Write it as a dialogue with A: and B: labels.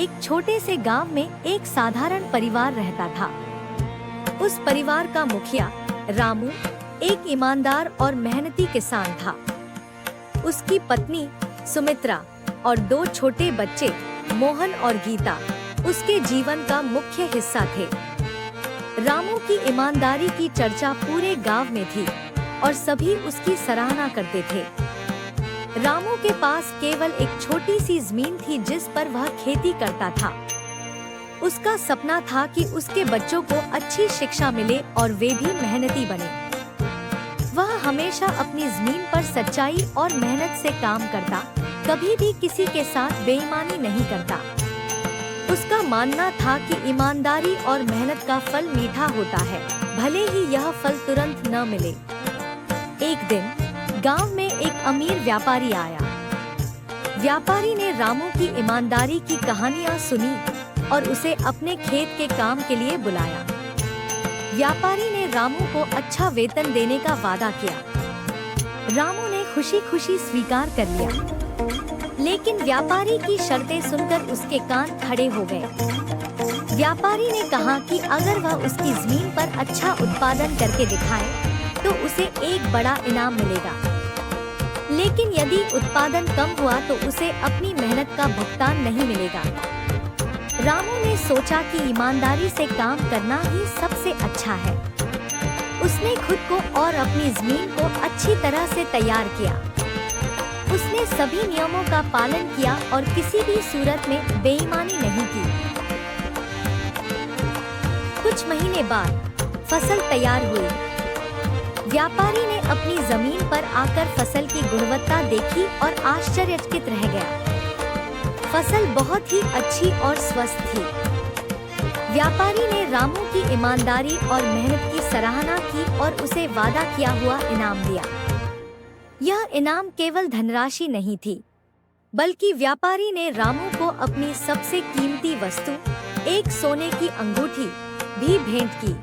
A: एक छोटे से गांव में एक साधारण परिवार रहता था। उस परिवार का मुखिया रामू एक ईमानदार और मेहनती किसान था। उसकी पत्नी सुमित्रा और 2 छोटे बच्चे मोहन और गीता उसके जीवन का मुख्य हिस्सा थे। रामू की ईमानदारी की चर्चा पूरे गांव में थी और सभी उसकी सराहना करते थे। रामू के पास केवल एक छोटी सी जमीन थी जिस पर वह खेती करता था। उसका सपना था कि उसके बच्चों को अच्छी शिक्षा मिले और वे भी मेहनती बने। वह हमेशा अपनी जमीन पर सच्चाई और मेहनत से काम करता, कभी भी किसी के साथ बेईमानी नहीं करता। उसका मानना था कि ईमानदारी और मेहनत का फल मीठा होता है, भले ही यह फल तुरंत न मिले। एक दिन गांव में एक अमीर व्यापारी आया। व्यापारी ने रामू की ईमानदारी की कहानियां सुनी और उसे अपने खेत के काम के लिए बुलाया। व्यापारी ने रामू को अच्छा वेतन देने का वादा किया। रामू ने खुशी-खुशी स्वीकार कर लिया, लेकिन व्यापारी की शर्तें सुनकर उसके कान खड़े हो गए। व्यापारी ने कहा कि अगर वह उसकी जमीन पर अच्छा उत्पादन करके दिखाए तो उसे एक बड़ा इनाम मिलेगा, लेकिन यदि उत्पादन कम हुआ तो उसे अपनी मेहनत का भुगतान नहीं मिलेगा। रामू ने सोचा कि ईमानदारी से काम करना ही सबसे अच्छा है। उसने खुद को और अपनी जमीन को अच्छी तरह से तैयार किया। उसने सभी नियमों का पालन किया और किसी भी सूरत में बेईमानी नहीं की। कुछ महीने बाद फसल तैयार हुई। व्यापारी ने अपनी जमीन पर आकर फसल की गुणवत्ता देखी और आश्चर्यचकित रह गया। फसल बहुत ही अच्छी और स्वस्थ थी। व्यापारी ने रामू की ईमानदारी और मेहनत की सराहना की और उसे वादा किया हुआ इनाम दिया। यह इनाम केवल धनराशि नहीं थी, बल्कि व्यापारी ने रामू को अपनी सबसे कीमती वस्तु, एक सोने की अंगूठी भी भेंट की।